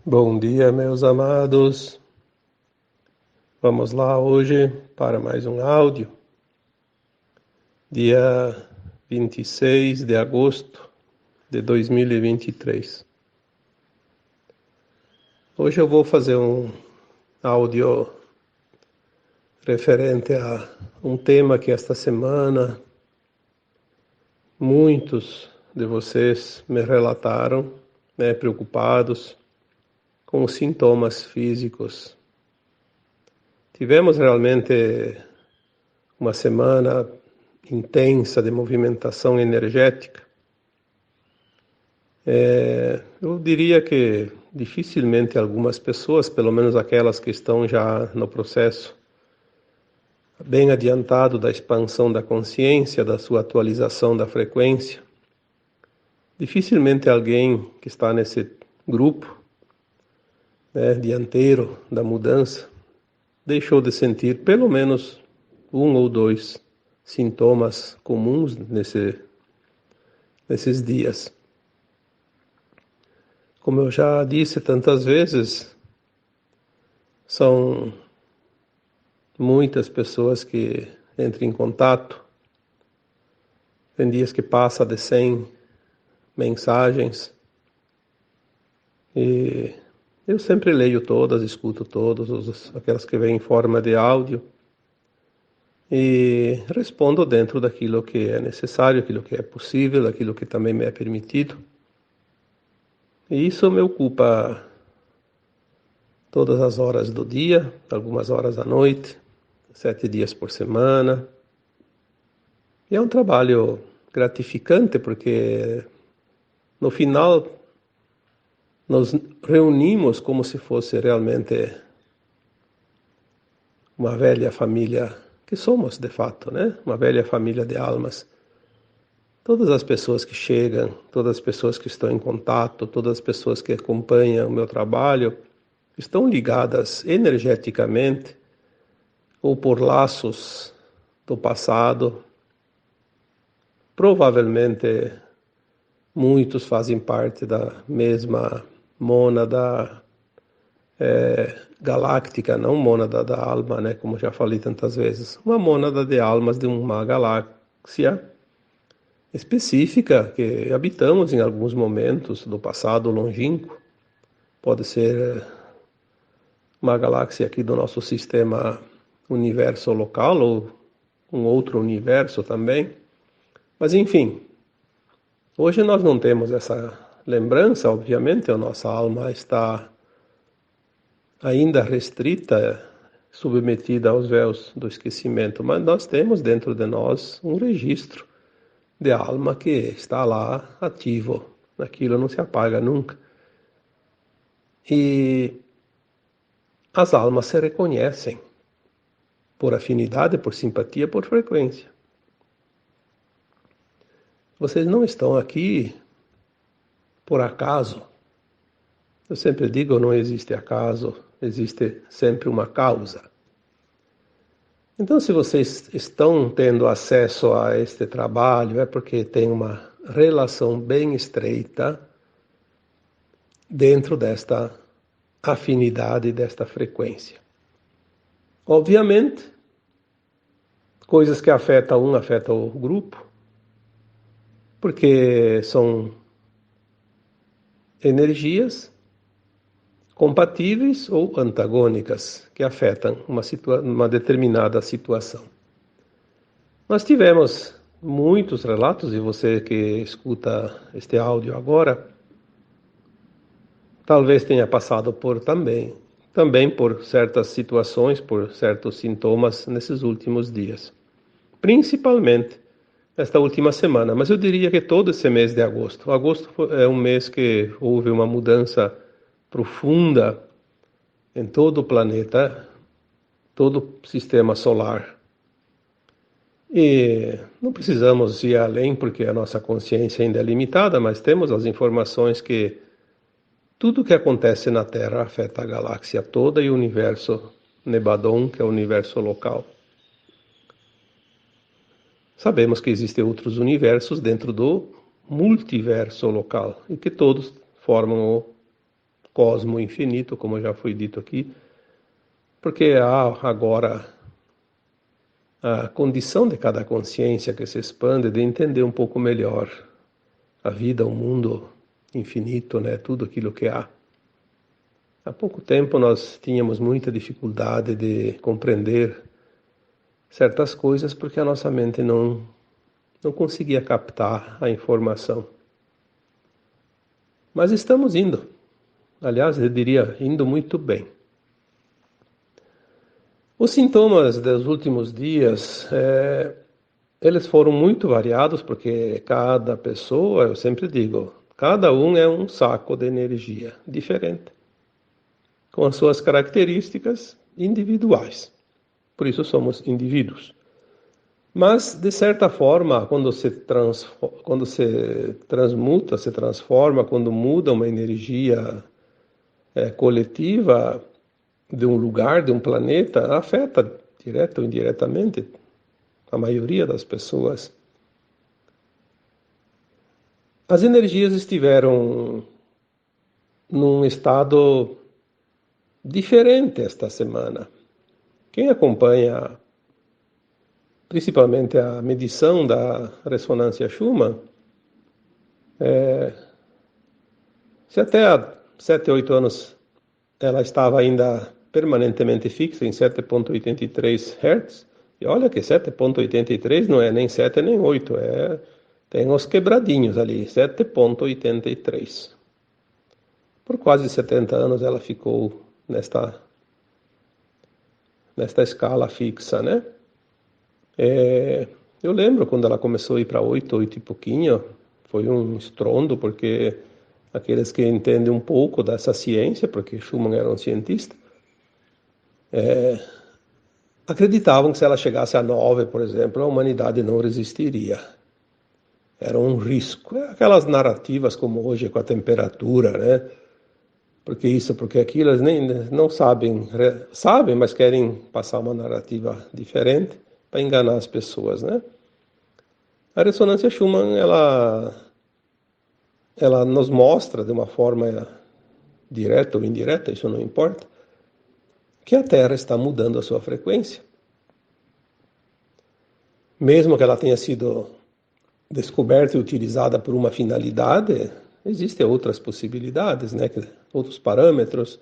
Bom dia, meus amados. Vamos lá hoje para mais um áudio, dia 26 de agosto de 2023. Hoje eu vou fazer um áudio referente a um tema que esta semana muitos de vocês me relataram, preocupados com os sintomas físicos. Tivemos realmente uma semana intensa de movimentação energética. Eu diria que dificilmente algumas pessoas, pelo menos aquelas que estão já no processo bem adiantado da expansão da consciência, da sua atualização da frequência, dificilmente alguém que está nesse grupo, dianteiro da mudança, deixou de sentir pelo menos um ou dois sintomas comuns nesses dias. Como eu já disse tantas vezes, são muitas pessoas que entram em contato. Tem dias que passa de 100 mensagens. E eu sempre leio todas, escuto todas, aquelas que vêm em forma de áudio. E respondo dentro daquilo que é necessário, aquilo que é possível, aquilo que também me é permitido. E isso me ocupa todas as horas do dia, algumas horas à noite, 7 dias por semana. E é um trabalho gratificante porque no final nos reunimos como se fosse realmente uma velha família, que somos de fato, Uma velha família de almas. Todas as pessoas que chegam, todas as pessoas que estão em contato, todas as pessoas que acompanham o meu trabalho, estão ligadas energeticamente ou por laços do passado. Provavelmente muitos fazem parte da mesma mônada galáctica, não mônada da alma, como já falei tantas vezes. Uma mônada de almas de uma galáxia específica que habitamos em alguns momentos do passado longínquo. Pode ser uma galáxia aqui do nosso sistema universo local ou um outro universo também. Mas enfim, hoje nós não temos essa lembrança, obviamente, a nossa alma está ainda restrita, submetida aos véus do esquecimento, mas nós temos dentro de nós um registro de alma que está lá ativo, aquilo não se apaga nunca. E as almas se reconhecem por afinidade, por simpatia, por frequência. Vocês não estão aqui por acaso. Eu sempre digo, não existe acaso, existe sempre uma causa. Então, se vocês estão tendo acesso a este trabalho, é porque tem uma relação bem estreita dentro desta afinidade, desta frequência. Obviamente, coisas que afetam um, afetam o grupo, porque são energias compatíveis ou antagônicas que afetam uma determinada situação. Nós tivemos muitos relatos, e você que escuta este áudio agora, talvez tenha passado por também por certas situações, por certos sintomas nesses últimos dias. Principalmente esta última semana, mas eu diria que todo esse mês de agosto. Agosto é um mês que houve uma mudança profunda em todo o planeta, todo o sistema solar. E não precisamos ir além porque a nossa consciência ainda é limitada, mas temos as informações que tudo o que acontece na Terra afeta a galáxia toda e o universo Nebadon, que é o universo local. Sabemos que existem outros universos dentro do multiverso local e que todos formam cosmo infinito, como já foi dito aqui, porque há agora a condição de cada consciência que se expande de entender um pouco melhor a vida, o mundo infinito, né? Tudo aquilo que há. Há pouco tempo nós tínhamos muita dificuldade de compreender certas coisas porque a nossa mente não conseguia captar a informação. Mas estamos indo. Aliás, eu diria, indo muito bem. Os sintomas dos últimos dias, eles foram muito variados, porque cada pessoa, eu sempre digo, cada um é um saco de energia diferente, com as suas características individuais. Por isso somos indivíduos. Mas, de certa forma, quando se transmuta, se transforma, quando muda uma energia coletiva de um lugar, de um planeta, afeta, direto ou indiretamente, a maioria das pessoas. As energias estiveram num estado diferente esta semana. Quem acompanha principalmente a medição da ressonância Schumann, se até há 7, 8 anos ela estava ainda permanentemente fixa em 7,83 Hz, e olha que 7,83 não é nem 7 nem 8, tem uns quebradinhos ali, 7,83. Por quase 70 anos ela ficou nesta escala fixa, né? Eu lembro quando ela começou a ir para 8 e pouquinho, foi um estrondo, porque aqueles que entendem um pouco dessa ciência, porque Schumann era um cientista, acreditavam que se ela chegasse a 9, por exemplo, a humanidade não resistiria. Era um risco. Aquelas narrativas como hoje com a temperatura, né? Porque isso, porque aquilo, eles nem não sabem, mas querem passar uma narrativa diferente para enganar as pessoas, né? A ressonância Schumann, ela nos mostra de uma forma direta ou indireta, isso não importa, que a Terra está mudando a sua frequência. Mesmo que ela tenha sido descoberta e utilizada por uma finalidade, existem outras possibilidades, né? Outros parâmetros.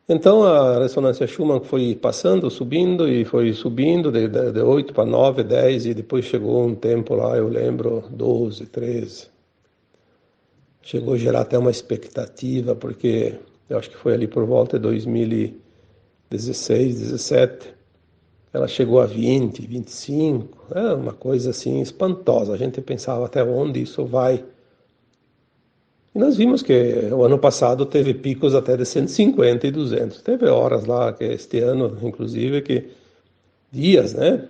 Então a ressonância Schumann foi passando, subindo, e foi subindo de 8 para 9, 10, e depois chegou um tempo lá, eu lembro, 12, 13. Chegou a gerar até uma expectativa, porque eu acho que foi ali por volta de 2016, 17, ela chegou a 20, 25, uma coisa assim espantosa. A gente pensava até onde isso vai. E nós vimos que o ano passado teve picos até de 150 e 200. Teve horas lá, que este ano, inclusive, que dias, né?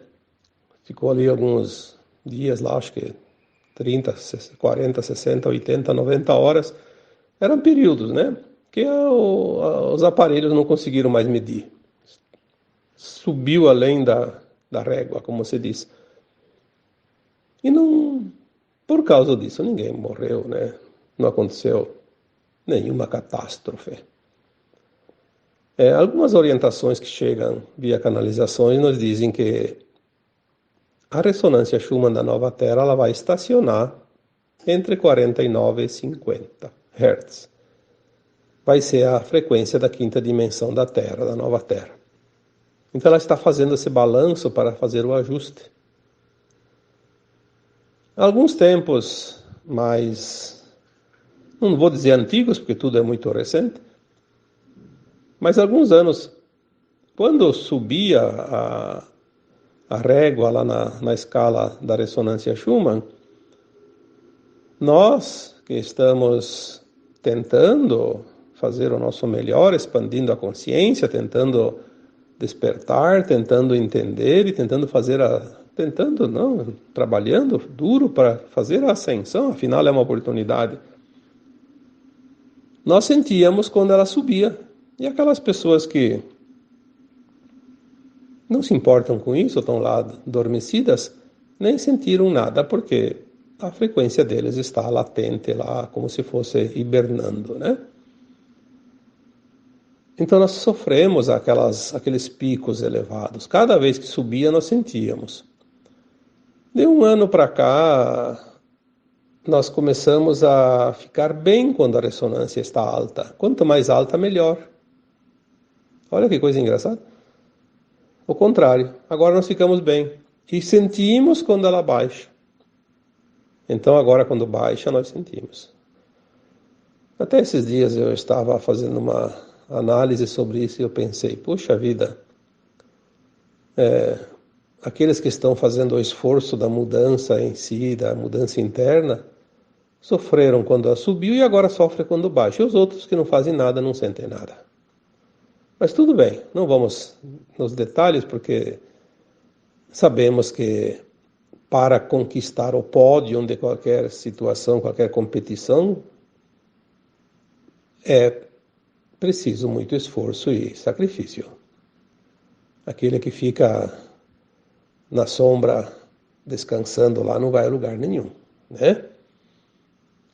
Ficou ali alguns dias lá, acho que 30, 40, 60, 80, 90 horas. Eram períodos, né? Que os aparelhos não conseguiram mais medir. Subiu além da régua, como se diz. E não, por causa disso, ninguém morreu, né? Não aconteceu nenhuma catástrofe. Algumas orientações que chegam via canalizações nos dizem que a ressonância Schumann da nova Terra ela vai estacionar entre 49 e 50 Hz. Vai ser a frequência da quinta dimensão da Terra, da nova Terra. Então ela está fazendo esse balanço para fazer o ajuste. Alguns tempos mais, não vou dizer antigos, porque tudo é muito recente, mas alguns anos, quando subia a régua lá na escala da ressonância Schumann, nós que estamos tentando fazer o nosso melhor, expandindo a consciência, tentando despertar, tentando entender e trabalhando duro para fazer a ascensão, afinal é uma oportunidade. Nós sentíamos quando ela subia. E aquelas pessoas que não se importam com isso, estão lá adormecidas, nem sentiram nada, porque a frequência deles está latente lá, como se fosse hibernando, né? Então nós sofremos aqueles picos elevados. Cada vez que subia, nós sentíamos. De um ano para cá, nós começamos a ficar bem quando a ressonância está alta. Quanto mais alta, melhor. Olha que coisa engraçada. O contrário, agora nós ficamos bem. E sentimos quando ela baixa. Então agora quando baixa, nós sentimos. Até esses dias eu estava fazendo uma análise sobre isso e eu pensei, puxa vida, aqueles que estão fazendo o esforço da mudança em si, da mudança interna, sofreram quando ela subiu e agora sofrem quando baixa. E os outros que não fazem nada não sentem nada. Mas tudo bem, não vamos nos detalhes, porque sabemos que para conquistar o pódio de qualquer situação, qualquer competição, é preciso muito esforço e sacrifício. Aquele que fica na sombra descansando lá não vai a lugar nenhum, né?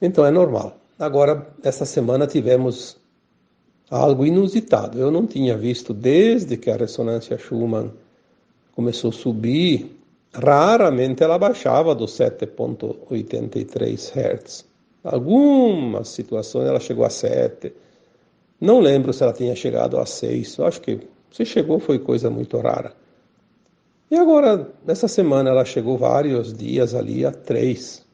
Então é normal. Agora, essa semana tivemos algo inusitado. Eu não tinha visto desde que a ressonância Schumann começou a subir, raramente ela baixava dos 7,83 Hz. Algumas situações ela chegou a 7. Não lembro se ela tinha chegado a 6. Eu acho que se chegou foi coisa muito rara. E agora, nessa semana, ela chegou vários dias ali a 3.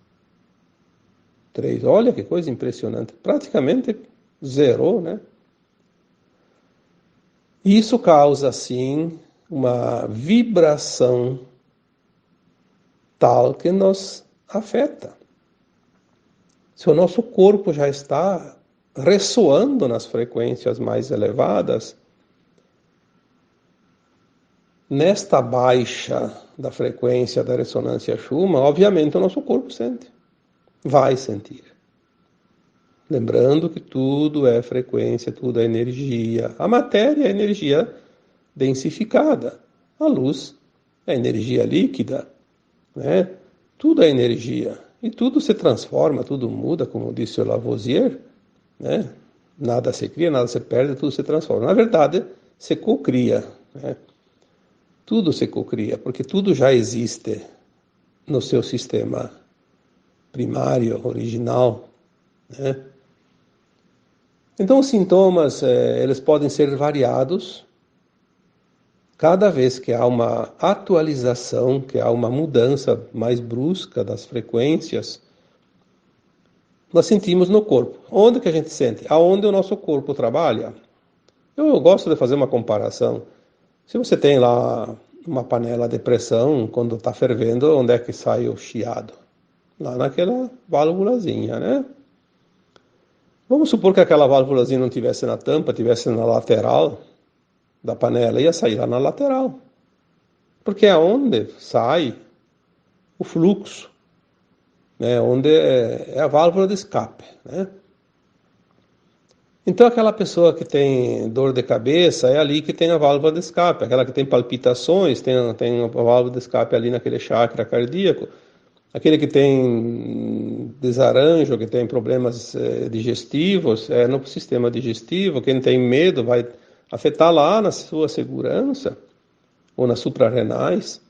3. Olha que coisa impressionante. Praticamente zerou, né? Isso causa, sim, uma vibração tal que nos afeta. Se o nosso corpo já está ressoando nas frequências mais elevadas, nesta baixa da frequência da ressonância Schumann, obviamente o nosso corpo sente, vai sentir. Lembrando que tudo é frequência, tudo é energia. A matéria é energia densificada. A luz é energia líquida, né? Tudo é energia. E tudo se transforma, tudo muda, como disse o Lavoisier, né? Nada se cria, nada se perde, tudo se transforma. Na verdade, se cocria, né? Tudo se cocria, porque tudo já existe no seu sistema primário, original, né? Então, os sintomas, eles podem ser variados. Cada vez que há uma atualização, que há uma mudança mais brusca das frequências, nós sentimos no corpo. Onde que a gente sente? Aonde o nosso corpo trabalha. Eu gosto de fazer uma comparação. Se você tem lá uma panela de pressão, quando está fervendo, onde é que sai o chiado? Lá naquela válvulazinha, né? Vamos supor que aquela válvulazinha não tivesse na tampa, tivesse na lateral da panela, ia sair lá na lateral. Porque é onde sai o fluxo, né? Onde é a válvula de escape, né? Então aquela pessoa que tem dor de cabeça, é ali que tem a válvula de escape. Aquela que tem palpitações, tem a válvula de escape ali naquele chakra cardíaco. Aquele que tem desarranjo, que tem problemas digestivos, é no sistema digestivo. Quem tem medo vai afetar lá na sua segurança, ou nas suprarrenais.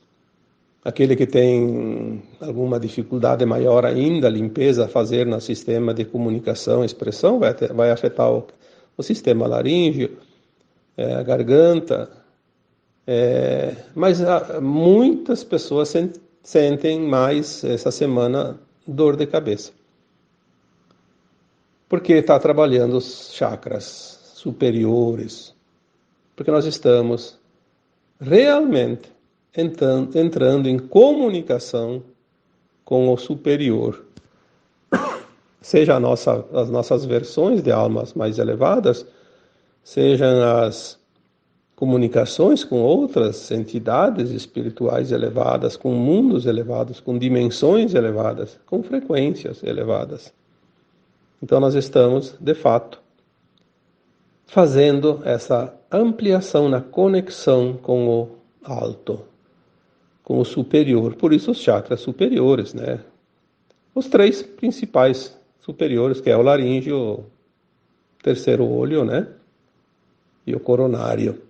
Aquele que tem alguma dificuldade maior ainda, limpeza a fazer no sistema de comunicação e expressão, vai afetar o sistema laríngeo, a garganta. Mas muitas pessoas sentem mais essa semana dor de cabeça. Porque está trabalhando os chakras superiores. Porque nós estamos realmente entrando em comunicação com o superior. Seja as nossas versões de almas mais elevadas, sejam as comunicações com outras entidades espirituais elevadas, com mundos elevados, com dimensões elevadas, com frequências elevadas. Então nós estamos, de fato, fazendo essa ampliação na conexão com o alto, com o superior. Por isso os chakras superiores, né? Os 3 principais superiores, que é o laríngeo, o terceiro olho, né? e o coronário.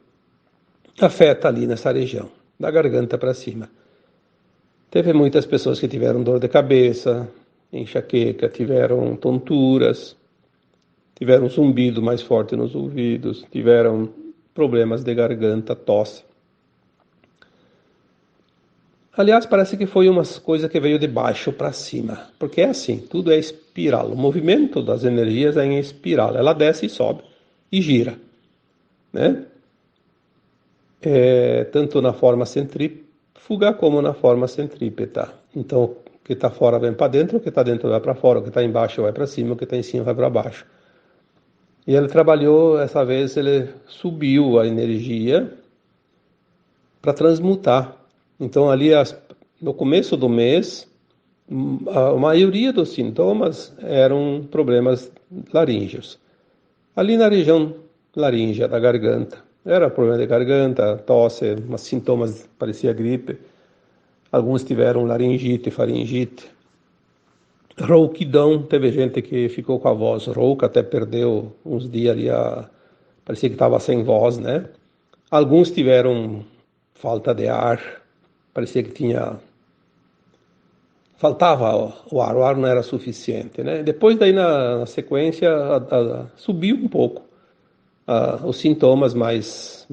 Afeta ali nessa região, da garganta para cima. Teve muitas pessoas que tiveram dor de cabeça, enxaqueca, tiveram tonturas, tiveram um zumbido mais forte nos ouvidos, tiveram problemas de garganta, tosse. Aliás, parece que foi uma coisa que veio de baixo para cima, porque é assim, tudo é espiral. O movimento das energias é em espiral, ela desce e sobe e gira, né? Tanto na forma centrífuga como na forma centrípeta. Então, o que está fora vem para dentro, o que está dentro vai para fora, o que está embaixo vai para cima, o que está em cima vai para baixo. E ele trabalhou, essa vez ele subiu a energia para transmutar. Então ali no começo do mês, a maioria dos sintomas eram problemas laríngeos. Ali na região laríngea da garganta, era problema de garganta, tosse, mas sintomas parecia gripe. Alguns tiveram laringite, faringite. Rouquidão, teve gente que ficou com a voz rouca, até perdeu uns dias ali, parecia que estava sem voz, né? Alguns tiveram falta de ar, parecia que faltava o ar não era suficiente, né? Depois daí na sequência subiu um pouco os sintomas, mais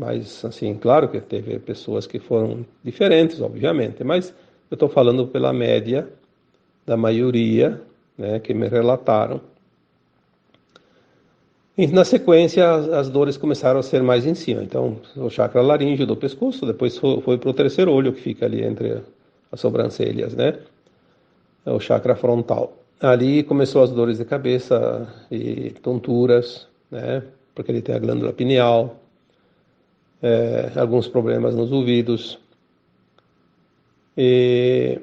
assim, claro que teve pessoas que foram diferentes, obviamente, mas eu estou falando pela média da maioria, né, que me relataram. E na sequência as dores começaram a ser mais em cima. Então o chakra laríngeo do pescoço, depois foi para o terceiro olho que fica ali entre as sobrancelhas, né? É o chakra frontal. Ali começou as dores de cabeça e tonturas, né? Porque ele tem a glândula pineal, alguns problemas nos ouvidos. E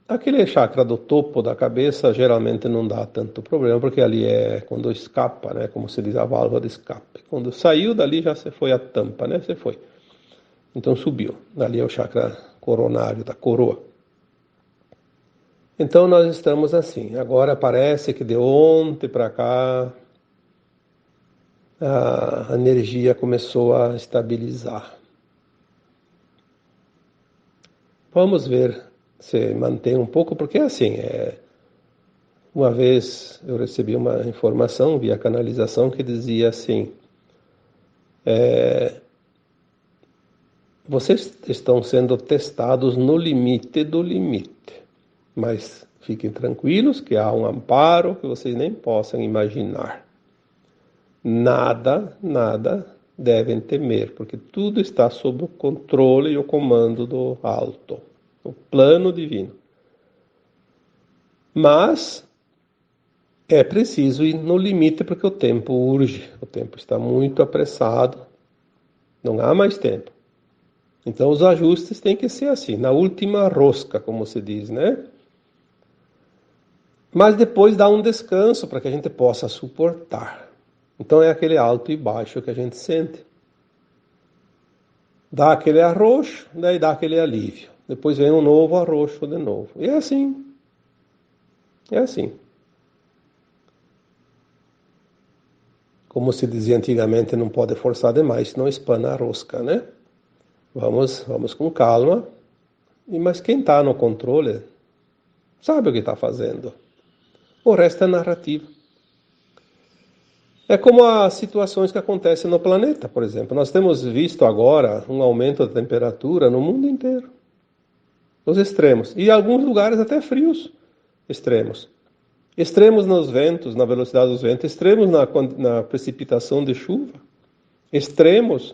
aquele chakra do topo da cabeça geralmente não dá tanto problema, porque ali é quando escapa, né? Como se diz, a válvula de escape. Quando saiu dali já se foi a tampa, né? Você foi. Então subiu. Dali é o chakra coronário, da coroa. Então nós estamos assim. Agora parece que de ontem para cá a energia começou a estabilizar. Vamos ver se mantém um pouco, porque assim, uma vez eu recebi uma informação via canalização que dizia assim: vocês estão sendo testados no limite do limite, mas fiquem tranquilos que há um amparo que vocês nem possam imaginar. Nada devem temer, porque tudo está sob o controle e o comando do alto, o plano divino. Mas é preciso ir no limite, porque o tempo urge, o tempo está muito apressado, não há mais tempo. Então os ajustes têm que ser assim, na última rosca, como se diz, né? Mas depois dá um descanso para que a gente possa suportar. Então é aquele alto e baixo que a gente sente. Dá aquele arroxo, daí dá aquele alívio. Depois vem um novo arroxo de novo. E é assim. É assim. Como se dizia antigamente, não pode forçar demais, senão espana a rosca, né? Vamos com calma. Mas quem está no controle sabe o que está fazendo. O resto é narrativa. É como as situações que acontecem no planeta, por exemplo. Nós temos visto agora um aumento da temperatura no mundo inteiro. Os extremos. E em alguns lugares até frios extremos. Extremos nos ventos, na velocidade dos ventos. Extremos na precipitação de chuva. Extremos.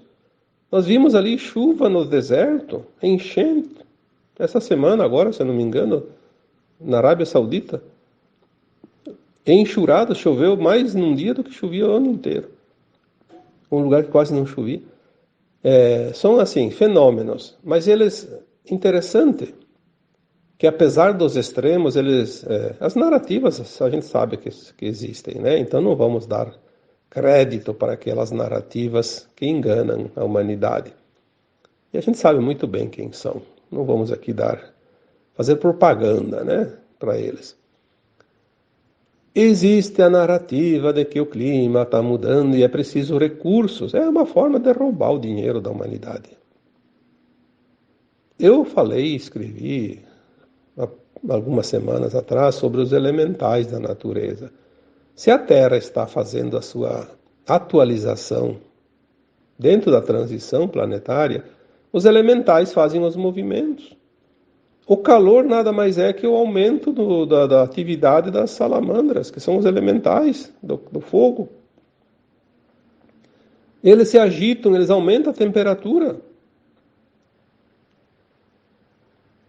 Nós vimos ali chuva no deserto, enchente. Essa semana agora, se eu não me engano, na Arábia Saudita. Enxurrada, choveu mais num dia do que chovia o ano inteiro. Um lugar que quase não chovia. São assim, fenômenos. Mas eles, interessante, que apesar dos extremos, as narrativas a gente sabe que existem, né? Então não vamos dar crédito para aquelas narrativas que enganam a humanidade. E a gente sabe muito bem quem são. Não vamos aqui fazer propaganda, né, para eles. Existe a narrativa de que o clima está mudando e é preciso recursos. É uma forma de roubar o dinheiro da humanidade. Eu falei, escrevi há algumas semanas atrás sobre os elementais da natureza. Se a Terra está fazendo a sua atualização dentro da transição planetária, os elementais fazem os movimentos. O calor nada mais é que o aumento da atividade das salamandras, que são os elementais do fogo. Eles se agitam, eles aumentam a temperatura.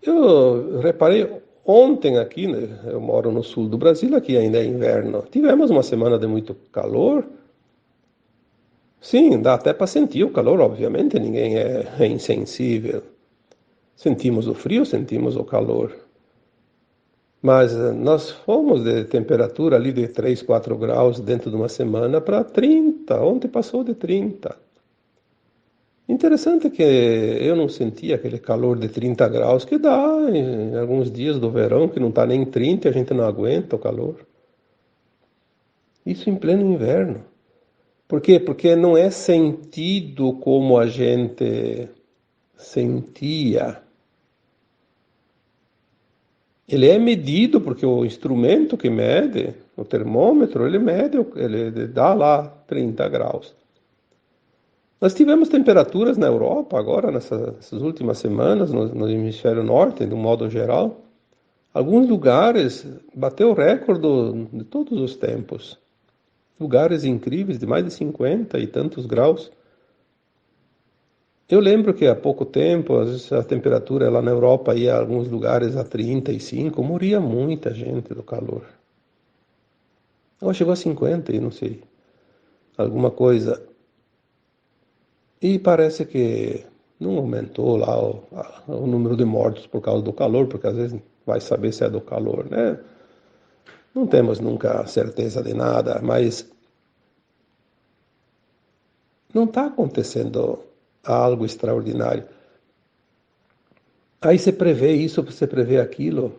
Eu reparei ontem aqui, né, eu moro no sul do Brasil, aqui ainda é inverno. Tivemos uma semana de muito calor. Sim, dá até para sentir o calor, obviamente, ninguém é insensível. Sentimos o frio, sentimos o calor. Mas nós fomos de temperatura ali de 3, 4 graus dentro de uma semana para 30. Ontem passou de 30. Interessante que eu não senti aquele calor de 30 graus que dá em alguns dias do verão, que não está nem 30 e a gente não aguenta o calor. Isso em pleno inverno. Por quê? Porque não é sentido como a gente sentia. Ele é medido porque o instrumento que mede, o termômetro, ele mede, ele dá lá 30 graus. Nós tivemos temperaturas na Europa agora, nessas últimas semanas, no hemisfério norte, de um modo geral. Alguns lugares bateu o recorde de todos os tempos. Lugares incríveis, de mais de 50 e tantos graus. Eu lembro que há pouco tempo, às vezes a temperatura lá na Europa ia a alguns lugares a 35, morria muita gente do calor. Ou chegou a 50 e não sei, alguma coisa. E parece que não aumentou lá o número de mortos por causa do calor, porque às vezes vai saber se é do calor, né? Não temos nunca certeza de nada, mas não está acontecendo algo extraordinário. Aí você prevê isso, você prevê aquilo,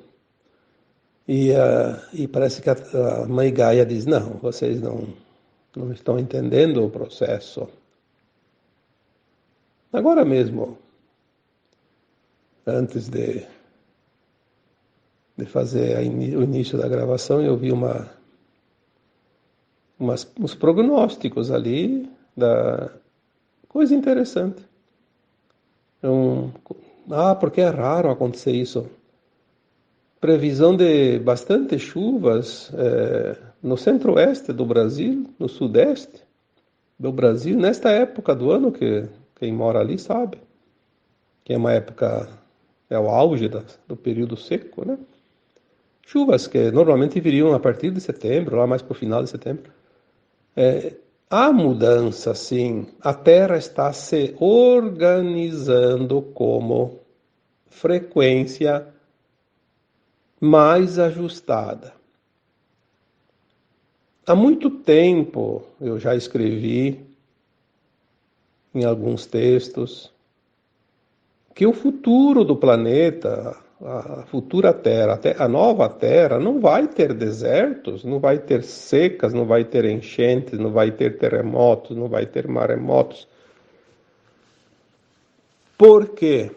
e parece que a mãe Gaia diz, não, vocês não estão entendendo o processo. Agora mesmo, antes de fazer o início da gravação, eu vi uns prognósticos ali da coisa interessante. Porque é raro acontecer isso. Previsão de bastante chuvas no centro-oeste do Brasil, no sudeste do Brasil, nesta época do ano, que quem mora ali sabe, que é uma época, é o auge do período seco, né? Chuvas que normalmente viriam a partir de setembro, lá mais para o final de setembro. Há mudança, sim. A Terra está se organizando como frequência mais ajustada. Há muito tempo eu já escrevi em alguns textos que o futuro do planeta, a futura Terra, a nova Terra, não vai ter desertos, não vai ter secas, não vai ter enchentes, não vai ter terremotos, não vai ter maremotos. Por quê?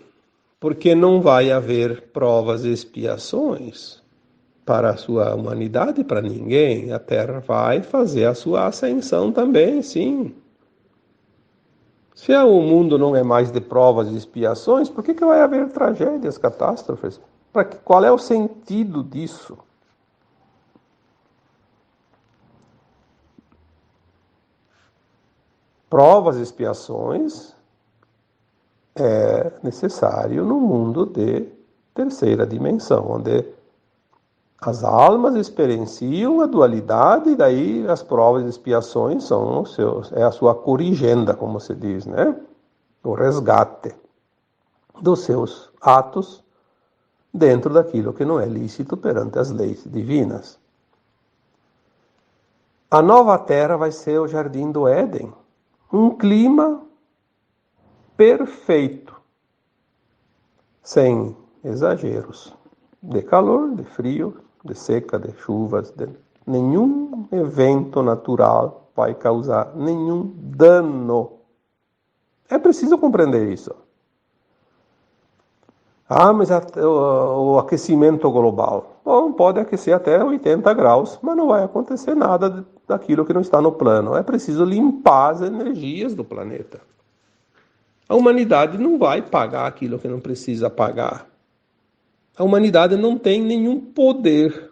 Porque não vai haver provas e expiações para a sua humanidade, para ninguém. A Terra vai fazer a sua ascensão também, sim. Se o mundo não é mais de provas e expiações, por que vai haver tragédias, catástrofes? Qual é o sentido disso? Provas e expiações é necessário no mundo de terceira dimensão, onde as almas experienciam a dualidade e daí as provas e expiações são é a sua corrigenda, como se diz, né? O resgate dos seus atos dentro daquilo que não é lícito perante as leis divinas. A nova Terra vai ser o Jardim do Éden, um clima perfeito, sem exageros, de calor, de frio, de seca, de chuvas, Nenhum evento natural vai causar nenhum dano. É preciso compreender isso. Mas o aquecimento global. Bom, pode aquecer até 80 graus, mas não vai acontecer nada daquilo que não está no plano. É preciso limpar as energias do planeta. A humanidade não vai pagar aquilo que não precisa pagar. A humanidade não tem nenhum poder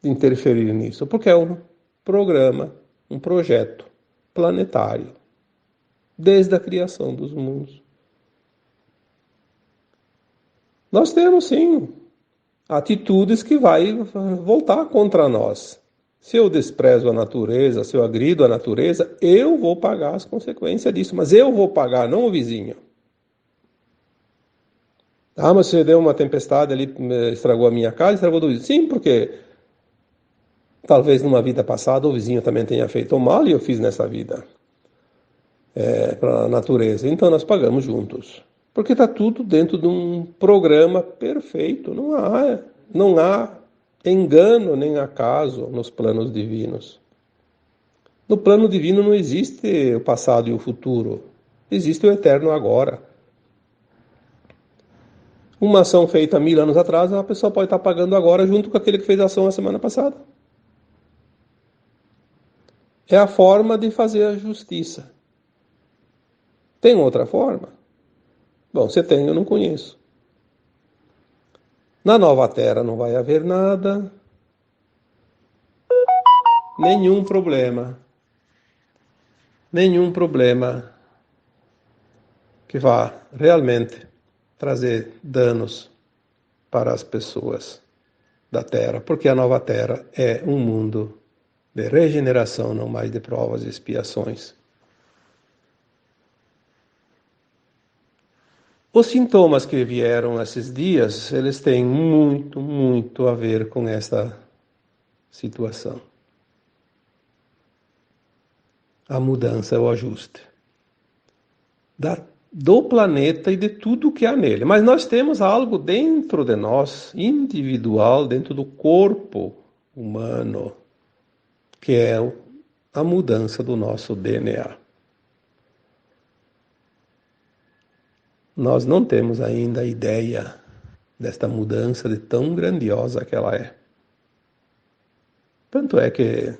de interferir nisso, porque é um programa, um projeto planetário, desde a criação dos mundos. Nós temos, sim, atitudes que vai voltar contra nós. Se eu desprezo a natureza, se eu agrido a natureza, eu vou pagar as consequências disso, mas eu vou pagar, não o vizinho. Mas você deu uma tempestade ali, estragou a minha casa, estragou do vizinho. Sim, porque talvez numa vida passada o vizinho também tenha feito mal e eu fiz nessa vida para a natureza. Então nós pagamos juntos. Porque está tudo dentro de um programa perfeito. Não há engano nem acaso nos planos divinos. No plano divino não existe o passado e o futuro. Existe o eterno agora. Uma ação feita 1000 anos atrás, a pessoa pode estar pagando agora junto com aquele que fez a ação a semana passada. É a forma de fazer a justiça. Tem outra forma? Bom, você tem, eu não conheço. Na nova terra não vai haver nada, nenhum problema que vá realmente trazer danos para as pessoas da terra, porque a nova terra é um mundo de regeneração, não mais de provas e expiações. Os sintomas que vieram esses dias, eles têm muito, muito a ver com esta situação. A mudança, o ajuste do planeta e de tudo que há nele. Mas nós temos algo dentro de nós, individual, dentro do corpo humano, que é a mudança do nosso DNA. Nós não temos ainda a ideia desta mudança de tão grandiosa que ela é. Tanto é que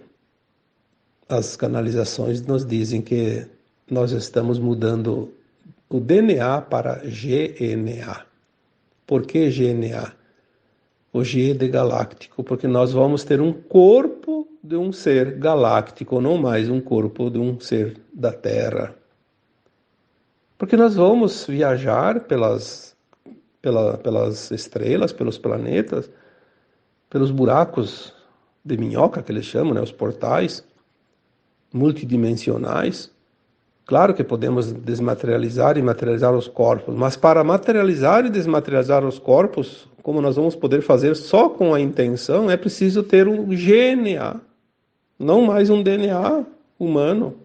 as canalizações nos dizem que nós estamos mudando o DNA para GNA. Por que GNA? O G de galáctico, porque nós vamos ter um corpo de um ser galáctico, não mais um corpo de um ser da Terra. Porque nós vamos viajar pelas estrelas, pelos planetas, pelos buracos de minhoca, que eles chamam, né, os portais multidimensionais. Claro que podemos desmaterializar e materializar os corpos, mas para materializar e desmaterializar os corpos, como nós vamos poder fazer só com a intenção, é preciso ter um GNA, não mais um DNA humano.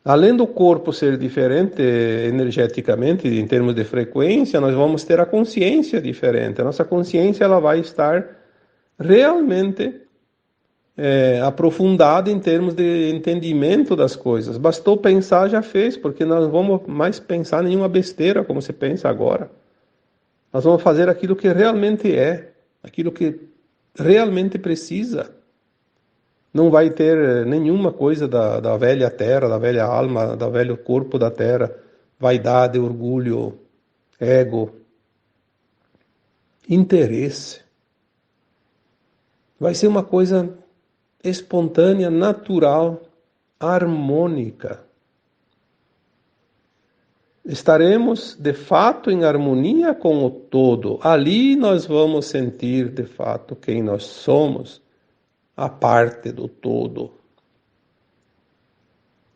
Além do corpo ser diferente energeticamente, em termos de frequência, nós vamos ter a consciência diferente. A nossa consciência ela vai estar realmente aprofundada em termos de entendimento das coisas. Bastou pensar, já fez, porque nós não vamos mais pensar nenhuma besteira como se pensa agora. Nós vamos fazer aquilo que realmente é, aquilo que realmente precisa. Não vai ter nenhuma coisa da velha terra, da velha alma, do velho corpo da terra, vaidade, orgulho, ego, interesse. Vai ser uma coisa espontânea, natural, harmônica. Estaremos de fato em harmonia com o todo. Ali nós vamos sentir de fato quem nós somos, a parte do todo.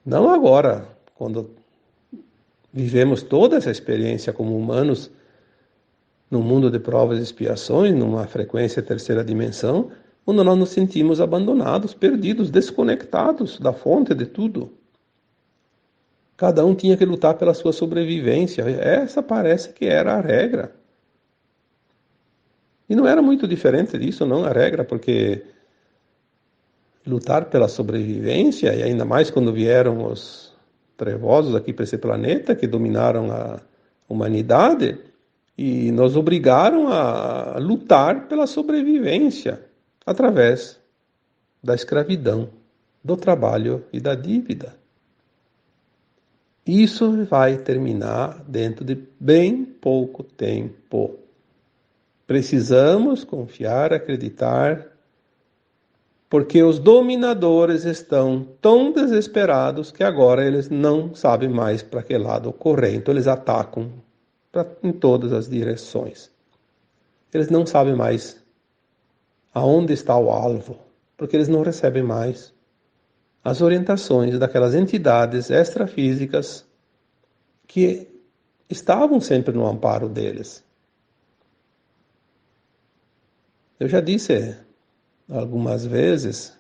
Não agora, quando vivemos toda essa experiência como humanos, no mundo de provas e expiações, numa frequência terceira dimensão, quando nós nos sentimos abandonados, perdidos, desconectados da fonte de tudo. Cada um tinha que lutar pela sua sobrevivência. Essa parece que era a regra. E não era muito diferente disso, não, a regra, porque lutar pela sobrevivência, e ainda mais quando vieram os trevosos aqui para esse planeta, que dominaram a humanidade, e nos obrigaram a lutar pela sobrevivência através da escravidão, do trabalho e da dívida. Isso vai terminar dentro de bem pouco tempo. Precisamos confiar, acreditar, porque os dominadores estão tão desesperados que agora eles não sabem mais para que lado correr. Então eles atacam em todas as direções. Eles não sabem mais aonde está o alvo, porque eles não recebem mais as orientações daquelas entidades extrafísicas que estavam sempre no amparo deles. Eu já disse algumas vezes,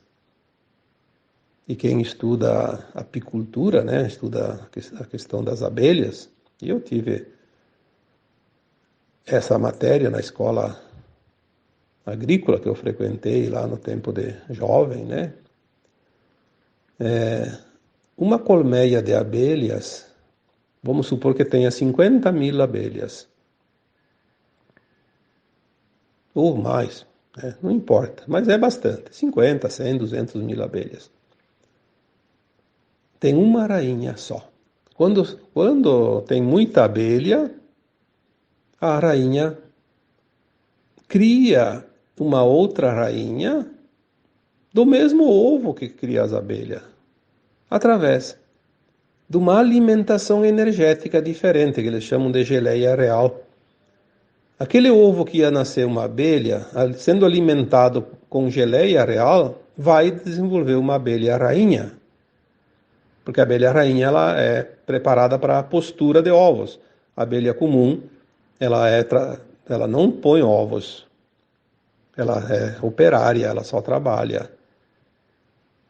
e quem estuda apicultura, né, estuda a questão das abelhas, e eu tive essa matéria na escola agrícola que eu frequentei lá no tempo de jovem, né? Uma colmeia de abelhas, vamos supor que tenha 50.000 abelhas, ou mais, né? Não importa, mas é bastante, 50, 100, 200 mil abelhas. Tem uma rainha só. Quando tem muita abelha, a rainha cria uma outra rainha do mesmo ovo que cria as abelhas, através de uma alimentação energética diferente, que eles chamam de geleia real. Aquele ovo que ia nascer uma abelha, sendo alimentado com geleia real, vai desenvolver uma abelha rainha. Porque a abelha rainha ela é preparada para a postura de ovos. A abelha comum, ela não põe ovos. Ela é operária, ela só trabalha.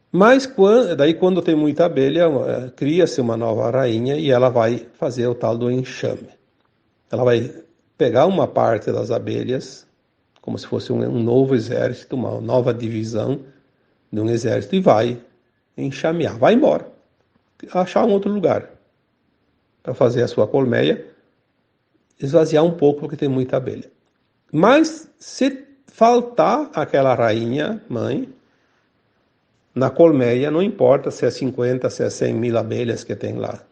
Mas daí quando tem muita abelha, cria-se uma nova rainha e ela vai fazer o tal do enxame. Ela vai pegar uma parte das abelhas, como se fosse um novo exército, uma nova divisão de um exército, e vai enxamear, vai embora, achar um outro lugar para fazer a sua colmeia, esvaziar um pouco porque tem muita abelha. Mas se faltar aquela rainha mãe na colmeia, não importa se é 50, se é 100 mil abelhas que tem lá,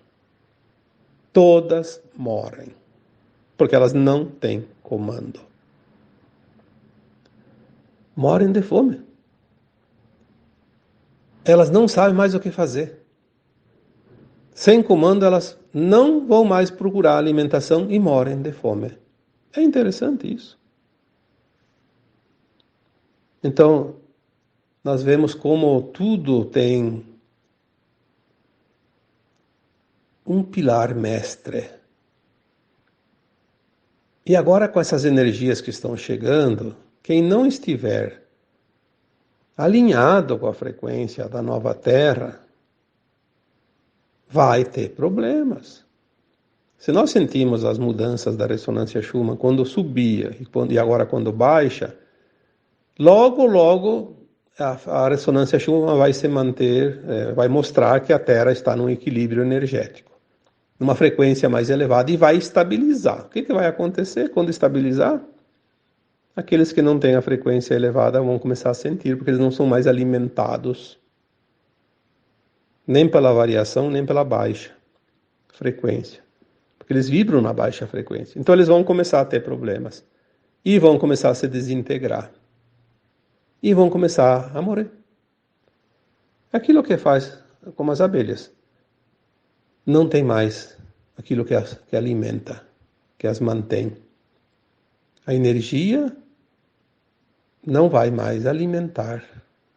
todas morrem, porque elas não têm comando. Morrem de fome. Elas não sabem mais o que fazer. Sem comando, elas não vão mais procurar alimentação e morrem de fome. É interessante isso. Então, nós vemos como tudo tem um pilar mestre. E agora, com essas energias que estão chegando, quem não estiver alinhado com a frequência da nova Terra, vai ter problemas. Se nós sentimos as mudanças da ressonância Schumann quando subia e agora quando baixa, logo a ressonância Schumann vai se manter, vai mostrar que a Terra está num equilíbrio energético, numa frequência mais elevada e vai estabilizar. O que vai acontecer quando estabilizar? Aqueles que não têm a frequência elevada vão começar a sentir, porque eles não são mais alimentados nem pela variação, nem pela baixa frequência. Porque eles vibram na baixa frequência. Então eles vão começar a ter problemas. E vão começar a se desintegrar. E vão começar a morrer. Aquilo que faz como as abelhas. Não tem mais aquilo que alimenta, que as mantém. A energia não vai mais alimentar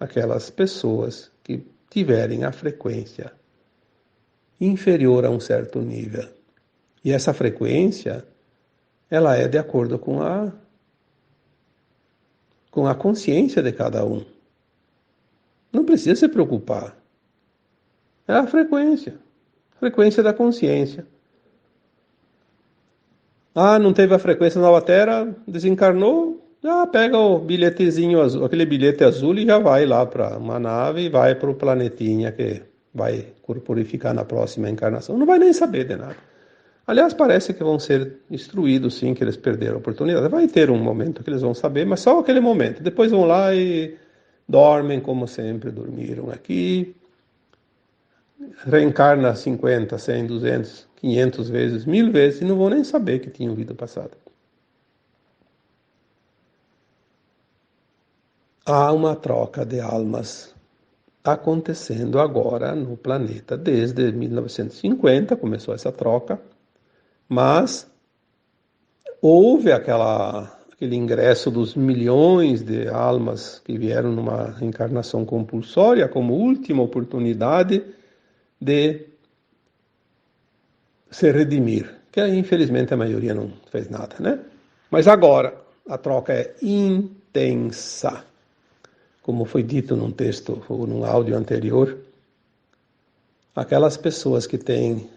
aquelas pessoas que tiverem a frequência inferior a um certo nível. E essa frequência, ela é de acordo com a consciência de cada um. Não precisa se preocupar. É a frequência da consciência. Ah, não teve a frequência na nova Terra, desencarnou, Já pega o bilhetezinho azul, aquele bilhete azul e já vai lá para uma nave e vai para o planetinha que vai corporificar na próxima encarnação. Não vai nem saber de nada. Aliás, parece que vão ser instruídos, sim, que eles perderam a oportunidade. Vai ter um momento que eles vão saber, mas só aquele momento. Depois vão lá e dormem como sempre dormiram aqui. Reencarna 50, 100, 200, 500 vezes, 1000 vezes e não vão nem saber que tinham vida passada. Há uma troca de almas acontecendo agora no planeta. Desde 1950 começou essa troca, mas houve aquele ingresso dos milhões de almas que vieram numa reencarnação compulsória como última oportunidade de se redimir, que infelizmente a maioria não fez nada, né? Mas agora a troca é intensa. Como foi dito num texto ou num áudio anterior, aquelas pessoas que têm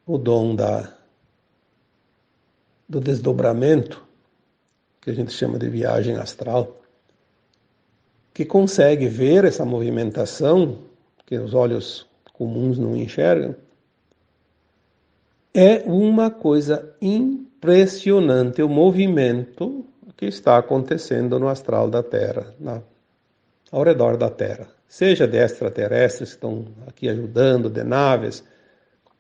o dom do desdobramento, que a gente chama de viagem astral, que consegue ver essa movimentação que os olhos comuns não enxergam, é uma coisa impressionante o movimento que está acontecendo no astral da Terra, ao redor da Terra. Seja de extraterrestres que estão aqui ajudando, de naves,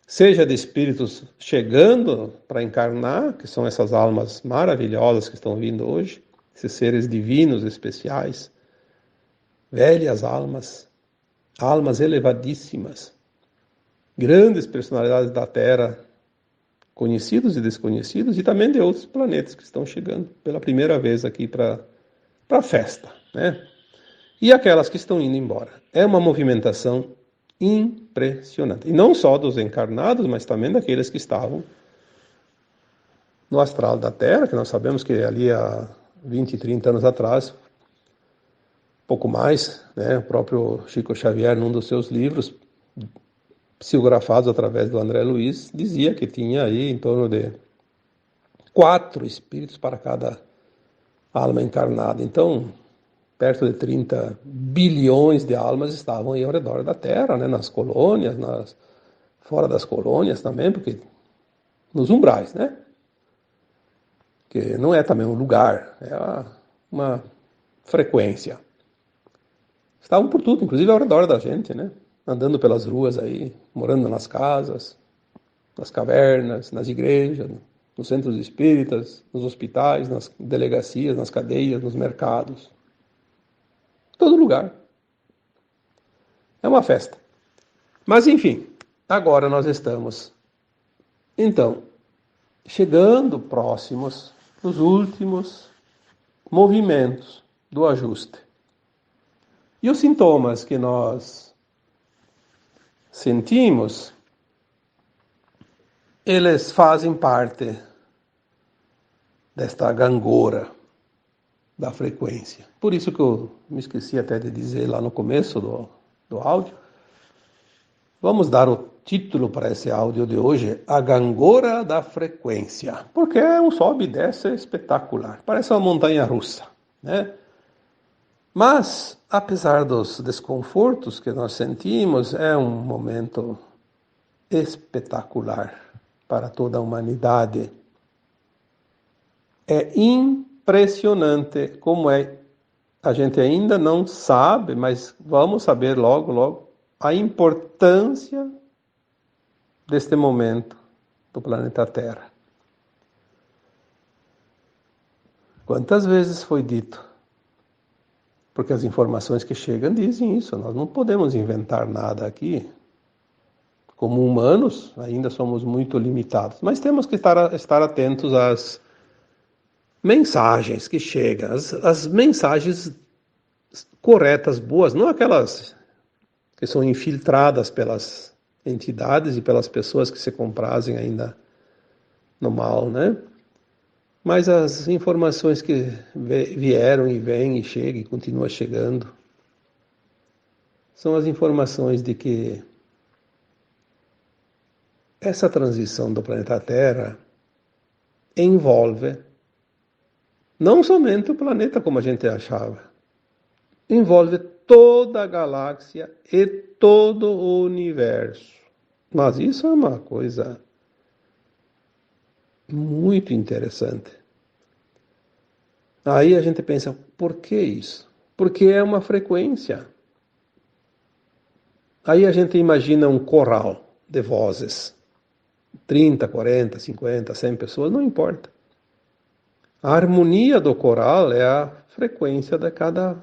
seja de espíritos chegando para encarnar, que são essas almas maravilhosas que estão vindo hoje, esses seres divinos especiais, velhas almas, almas elevadíssimas, grandes personalidades da Terra, conhecidos e desconhecidos, e também de outros planetas que estão chegando pela primeira vez aqui para a festa, né? E aquelas que estão indo embora. É uma movimentação impressionante. E não só dos encarnados, mas também daqueles que estavam no astral da Terra, que nós sabemos que ali há 20, 30 anos atrás, pouco mais, né, o próprio Chico Xavier, num dos seus livros, psicografados através do André Luiz, dizia que tinha aí em torno de 4 espíritos para cada alma encarnada. Então, perto de 30 bilhões de almas estavam aí ao redor da Terra, né, nas colônias, fora das colônias também, porque nos umbrais, né? Que não é também um lugar, é uma frequência. Estavam por tudo, inclusive ao redor da gente, né? Andando pelas ruas aí, morando nas casas, nas cavernas, nas igrejas, nos centros espíritas, nos hospitais, nas delegacias, nas cadeias, nos mercados. Todo lugar. É uma festa. Mas enfim, agora nós estamos, então, chegando próximos dos últimos movimentos do ajuste. E os sintomas que nós sentimos, eles fazem parte desta gangorra da frequência. Por isso que eu me esqueci até de dizer lá no começo do áudio. Vamos dar o título para esse áudio de hoje, A Gangorra da Frequência, porque é um sobe e desce espetacular, parece uma montanha russa, né? Mas, apesar dos desconfortos que nós sentimos, é um momento espetacular para toda a humanidade. É impressionante como é. A gente ainda não sabe, mas vamos saber logo, logo, a importância deste momento do planeta Terra. Quantas vezes foi dito? Porque as informações que chegam dizem isso, nós não podemos inventar nada aqui. Como humanos, ainda somos muito limitados, mas temos que estar atentos às mensagens que chegam, as mensagens corretas, boas, não aquelas que são infiltradas pelas entidades e pelas pessoas que se comprazem ainda no mal, né? Mas as informações que vieram e vêm e chegam e continuam chegando são as informações de que essa transição do planeta Terra envolve Não somente o planeta como a gente achava. Envolve toda a galáxia e todo o universo. Mas isso é uma coisa muito interessante. Aí a gente pensa, por que isso? Porque é uma frequência. Aí a gente imagina um coral de vozes. 30, 40, 50, 100 pessoas, não importa. A harmonia do coral é a frequência de cada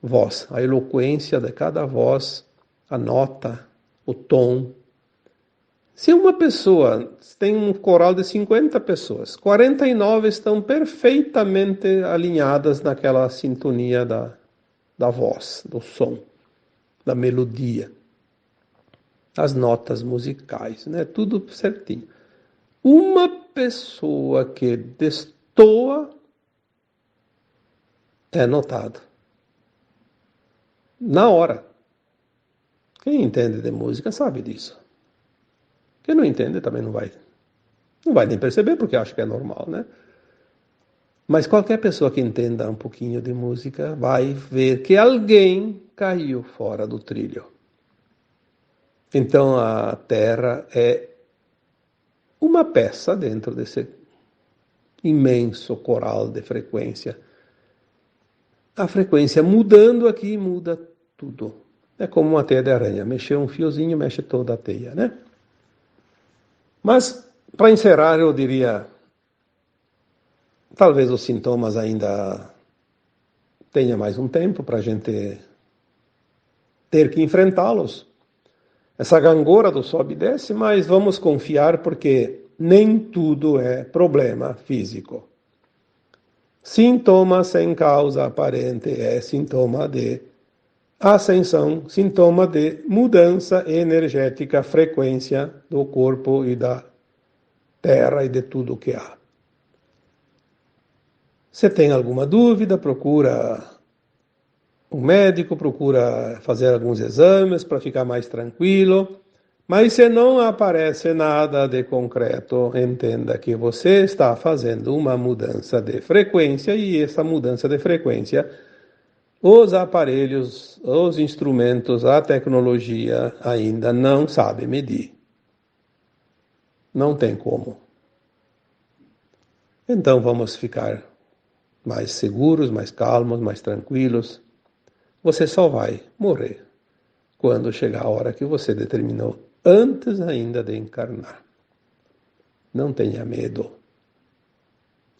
voz, a eloquência de cada voz, a nota, o tom. Se uma pessoa tem um coral de 50 pessoas, 49 estão perfeitamente alinhadas naquela sintonia da voz, do som, da melodia, as notas musicais, né? Tudo certinho. Uma pessoa que destoa é notado. Na hora. Quem entende de música sabe disso. Quem não entende também não vai nem perceber porque acha que é normal, né? Mas qualquer pessoa que entenda um pouquinho de música vai ver que alguém caiu fora do trilho. Então a Terra é uma peça dentro desse imenso coral de frequência. A frequência mudando aqui muda tudo. É como uma teia de aranha. Mexer um fiozinho, mexe toda a teia, né? Mas, para encerrar, eu diria, talvez os sintomas ainda tenha mais um tempo para a gente ter que enfrentá-los. Essa gangorra do sobe e desce, mas vamos confiar porque nem tudo é problema físico. Sintoma sem causa aparente é sintoma de ascensão, sintoma de mudança energética, frequência do corpo e da terra e de tudo o que há. Se tem alguma dúvida, procura um médico, procura fazer alguns exames para ficar mais tranquilo. Mas se não aparece nada de concreto, entenda que você está fazendo uma mudança de frequência e essa mudança de frequência, os aparelhos, os instrumentos, a tecnologia ainda não sabe medir. Não tem como. Então vamos ficar mais seguros, mais calmos, mais tranquilos. Você só vai morrer quando chegar a hora que você determinou, antes ainda de encarnar. Não tenha medo.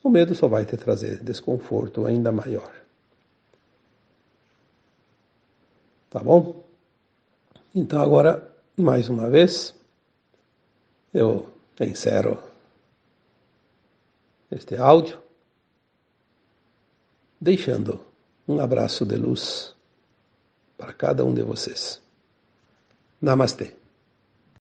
O medo só vai te trazer desconforto ainda maior. Tá bom? Então agora, mais uma vez, eu encerro este áudio, deixando um abraço de luz para cada um de vocês. Namastê.